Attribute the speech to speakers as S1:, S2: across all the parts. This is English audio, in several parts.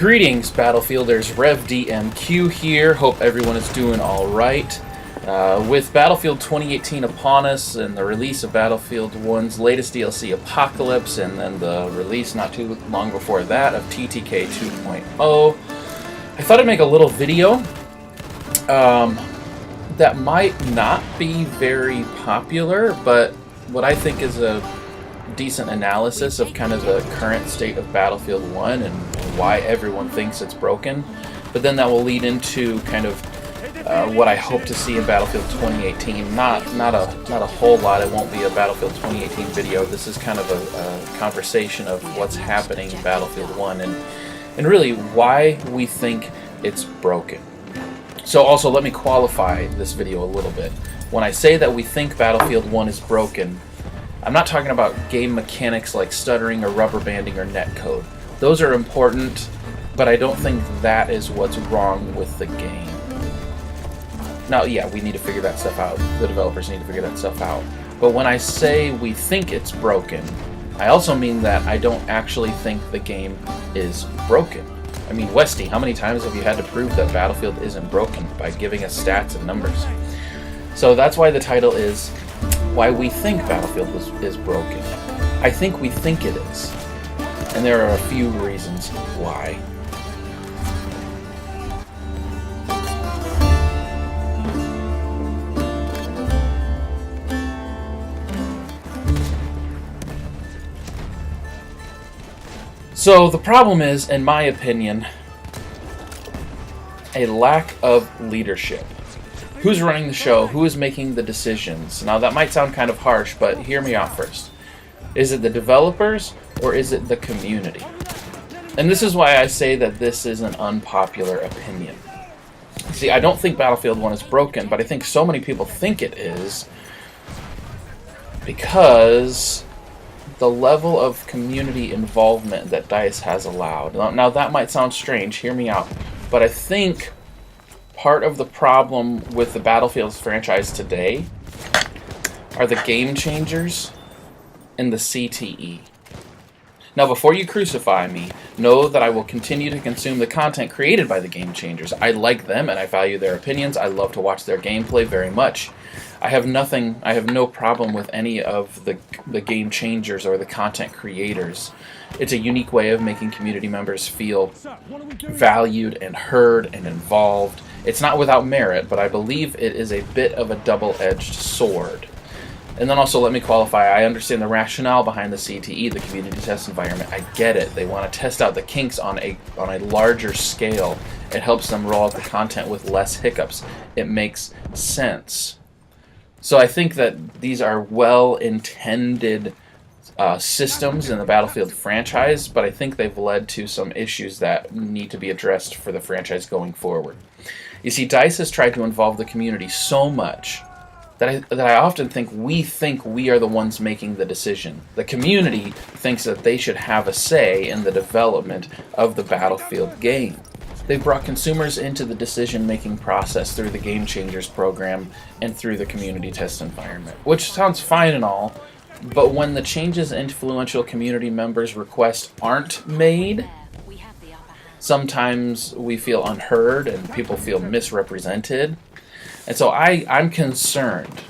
S1: Greetings, Battlefielders. RevDMQ here. Hope everyone is doing all right. With Battlefield 2018 upon us and the release of Battlefield 1's latest DLC, Apocalypse, and then the release not too long before that of TTK 2.0, I thought I'd make a little video that might not be very popular, but what I think is a decent analysis of kind of the current state of Battlefield 1 and why everyone thinks it's broken. But then that will lead into kind of what I hope to see in Battlefield 2018. Not a whole lot. It won't be a Battlefield 2018 video. This is kind of a conversation of what's happening in Battlefield 1 and really why we think it's broken. So also let me qualify this video a little bit. When I say that we think Battlefield 1 is broken, I'm not talking about game mechanics like stuttering or rubber banding or netcode. Those are important, but I don't think that is what's wrong with the game. Now, yeah, we need to figure that stuff out. The developers need to figure that stuff out. But when I say we think it's broken, I also mean that I don't actually think the game is broken. I mean, Westy, how many times have you had to prove that Battlefield isn't broken by giving us stats and numbers? So that's why the title is why we think Battlefield is broken. I think we think it is. And there are a few reasons why. So the problem is, in my opinion, a lack of leadership. Who's running the show? Who is making the decisions? Now that might sound kind of harsh, but hear me out first. Is it the developers or is it the community? And this is why I say that this is an unpopular opinion. See, I don't think Battlefield 1 is broken, but I think so many people think it is because the level of community involvement that DICE has allowed. Now that might sound strange, hear me out, but I think part of the problem with the Battlefield franchise today are the game changers and the CTE. Now, before you crucify me, know that I will continue to consume the content created by the game changers. I like them and I value their opinions. I love to watch their gameplay very much. I have no problem with any of the game changers or the content creators. It's a unique way of making community members feel valued and heard and involved. It's not without merit, but I believe it is a bit of a double-edged sword. And then also let me qualify, I understand the rationale behind the CTE, the community test environment. I get it. They want to test out the kinks on a larger scale. It helps them roll out the content with less hiccups. It makes sense. So I think that these are well-intended systems in the Battlefield franchise, but I think they've led to some issues that need to be addressed for the franchise going forward. You see, DICE has tried to involve the community so much that I often think we are the ones making the decision. The community thinks that they should have a say in the development of the Battlefield game. They've brought consumers into the decision-making process through the Game Changers program and through the community test environment, which sounds fine and all, but when the changes influential community members request aren't made, sometimes we feel unheard and people feel misrepresented. And so I'm concerned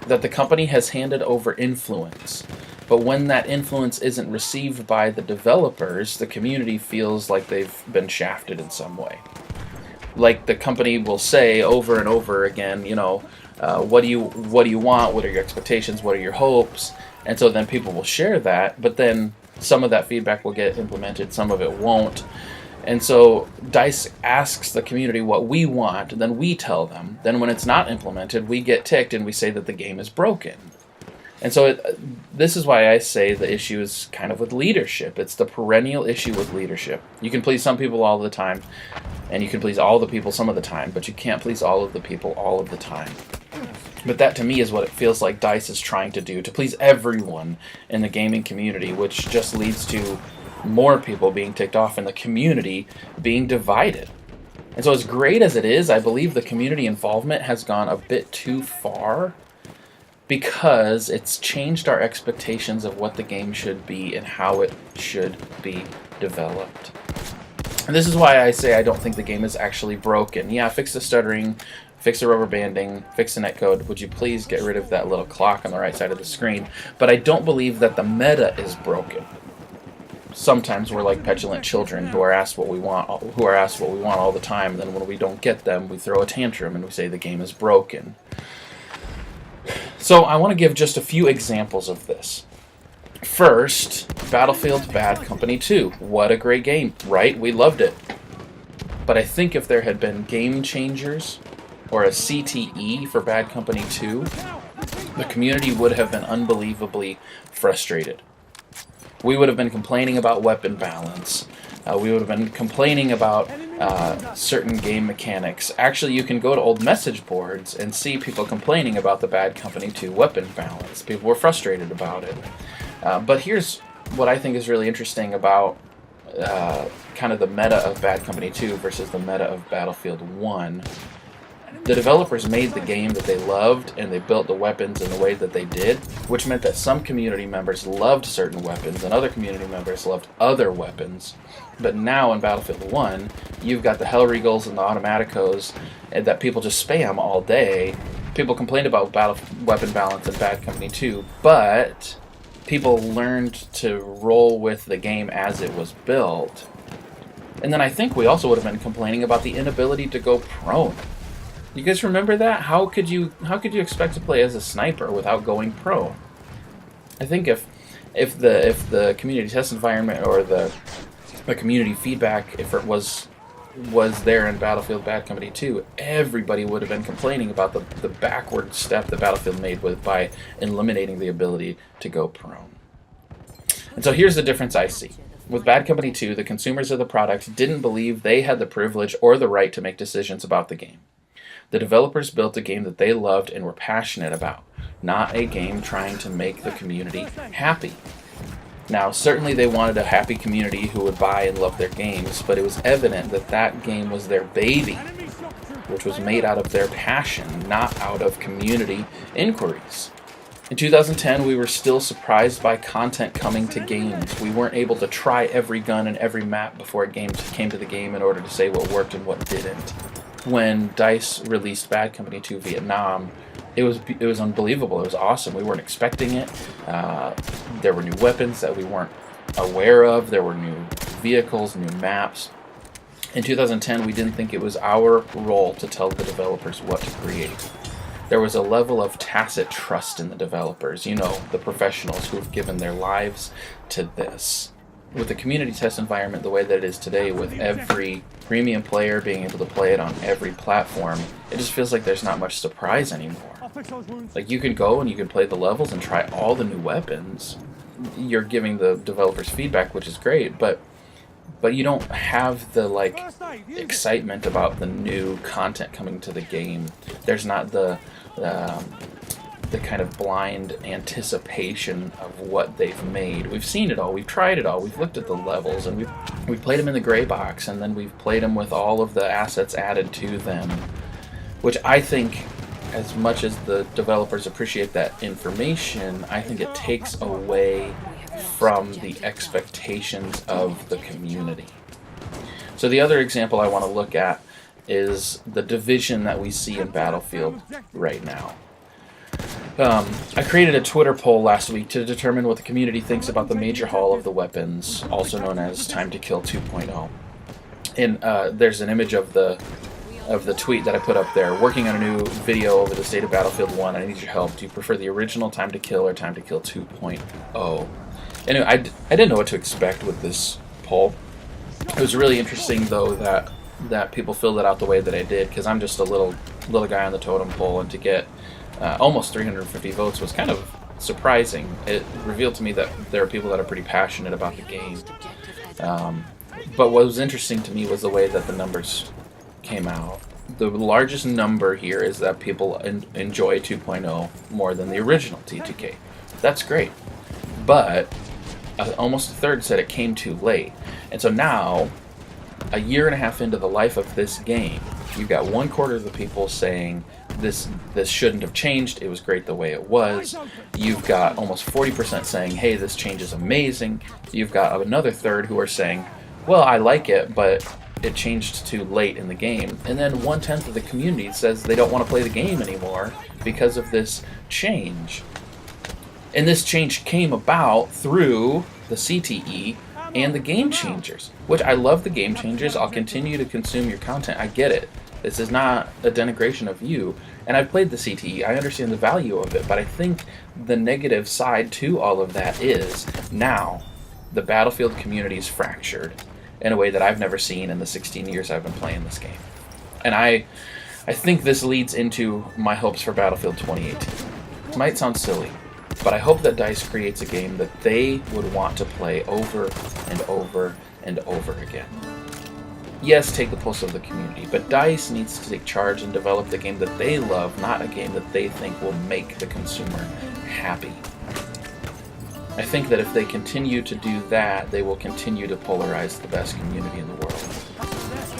S1: that the company has handed over influence, but when that influence isn't received by the developers, the community feels like they've been shafted in some way. Like the company will say over and over again, you know, what do you want? What are your expectations? What are your hopes? And so then people will share that, but then some of that feedback will get implemented, some of it won't. And so DICE asks the community what we want, and then we tell them. Then when it's not implemented, we get ticked and we say that the game is broken. And so this is why I say the issue is kind of with leadership. It's the perennial issue with leadership. You can please some people all the time, and you can please all the people some of the time, but you can't please all of the people all of the time. But that to me is what it feels like DICE is trying to do, to please everyone in the gaming community, which just leads to more people being ticked off and the community being divided. And so as great as it is, I believe the community involvement has gone a bit too far because it's changed our expectations of what the game should be and how it should be developed. And this is why I say I don't think the game is actually broken. Yeah, fix the stuttering, fix the rubber banding, fix the netcode. Would you please get rid of that little clock on the right side of the screen? But I don't believe that the meta is broken. Sometimes we're like petulant children who are asked what we want, all the time, and then when we don't get them, we throw a tantrum and we say the game is broken. So I want to give just a few examples of this. First, Battlefield Bad Company 2. What a great game, right? We loved it. But I think if there had been game changers or a CTE for Bad Company 2, the community would have been unbelievably frustrated. We would have been complaining about weapon balance. We would have been complaining about certain game mechanics. Actually, you can go to old message boards and see people complaining about the Bad Company 2 weapon balance. People were frustrated about it. But here's what I think is really interesting about kind of the meta of Bad Company 2 versus the meta of Battlefield 1. The developers made the game that they loved, and they built the weapons in the way that they did, which meant that some community members loved certain weapons and other community members loved other weapons. But now in Battlefield 1, you've got the Hellregals and the Automaticos that people just spam all day. People complained about weapon balance in Bad Company 2, but people learned to roll with the game as it was built. And then I think we also would have been complaining about the inability to go prone. You guys remember that? How could you expect to play as a sniper without going prone? I think if the community test environment or the community feedback, if it was there in Battlefield Bad Company 2, everybody would have been complaining about the backward step that Battlefield made by eliminating the ability to go prone. And so here's the difference I see. With Bad Company 2, the consumers of the product didn't believe they had the privilege or the right to make decisions about the game. The developers built a game that they loved and were passionate about, not a game trying to make the community happy. Now, certainly they wanted a happy community who would buy and love their games, but it was evident that that game was their baby, which was made out of their passion, not out of community inquiries. In 2010, we were still surprised by content coming to games. We weren't able to try every gun and every map before a game came to the game in order to say what worked and what didn't. When DICE released Bad Company 2 Vietnam, it was unbelievable. It was awesome. We weren't expecting it. There were new weapons that we weren't aware of. There were new vehicles, new maps. In 2010, we didn't think it was our role to tell the developers what to create. There was a level of tacit trust in the developers, the professionals who've given their lives to this. With the community test environment the way that it is today, with every premium player being able to play it on every platform, it just feels like there's not much surprise anymore. Like, you can go and you can play the levels and try all the new weapons. You're giving the developers feedback, which is great, but you don't have the excitement about the new content coming to the game. There's not the kind of blind anticipation of what they've made. We've seen it all. We've tried it all. We've looked at the levels, and we've played them in the gray box, and then we've played them with all of the assets added to them, which I think, as much as the developers appreciate that information, I think it takes away from the expectations of the community. So the other example I want to look at is the division that we see in Battlefield right now. I created a Twitter poll last week to determine what the community thinks about the Major Hall of the weapons, also known as Time to Kill 2.0. And there's an image of the tweet that I put up there. Working on a new video over the state of Battlefield 1. I need your help. Do you prefer the original Time to Kill or Time to Kill 2.0? Anyway, I didn't know what to expect with this poll. It was really interesting, though, that people filled it out the way that I did, because I'm just a little guy on the totem pole, and to get almost 350 votes was kind of surprising. It revealed to me that there are people that are pretty passionate about the game. But what was interesting to me was the way that the numbers came out. The largest number here is that people enjoy 2.0 more than the original T2K. That's great. But almost a third said it came too late. And so now, a year and a half into the life of this game, you've got 1/4 of the people saying this shouldn't have changed, it was great the way it was. You've got almost 40% saying, hey, this change is amazing. You've got another third who are saying, well, I like it, but it changed to late in the game. And then 1/10 of the community says they don't want to play the game anymore because of this change. And this change came about through the CTE and the Game Changers, which I love the Game Changers. I'll continue to consume your content. I get it. This is not a denigration of you. And I've played the CTE. I understand the value of it. But I think the negative side to all of that is now the Battlefield community is fractured in a way that I've never seen in the 16 years I've been playing this game. And I think this leads into my hopes for Battlefield 2018. It might sound silly, but I hope that DICE creates a game that they would want to play over and over and over again. Yes, take the pulse of the community, but DICE needs to take charge and develop the game that they love, not a game that they think will make the consumer happy. I think that if they continue to do that, they will continue to polarize the best community in the world.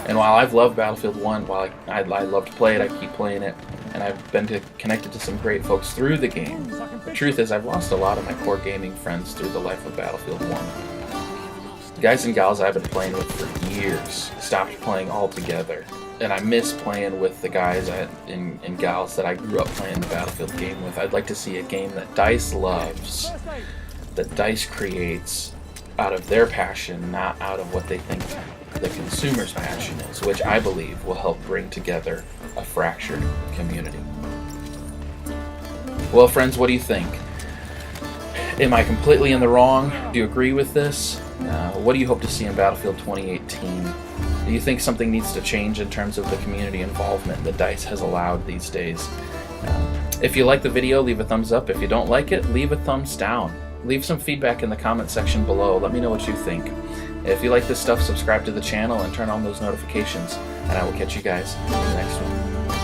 S1: And while I've loved Battlefield 1, while I love to play it, I keep playing it, and I've been connected to some great folks through the game, the truth is I've lost a lot of my core gaming friends through the life of Battlefield 1. The guys and gals I've been playing with for years stopped playing altogether, and I miss playing with the guys and gals that I grew up playing the Battlefield game with. I'd like to see a game that DICE loves, that DICE creates out of their passion, not out of what they think the consumer's passion is, which I believe will help bring together a fractured community. Well, friends, what do you think? Am I completely in the wrong? Do you agree with this? What do you hope to see in Battlefield 2018? Do you think something needs to change in terms of the community involvement that DICE has allowed these days? If you like the video, leave a thumbs up. If you don't like it, leave a thumbs down. Leave some feedback in the comment section below. Let me know what you think. If you like this stuff, subscribe to the channel and turn on those notifications. And I will catch you guys in the next one.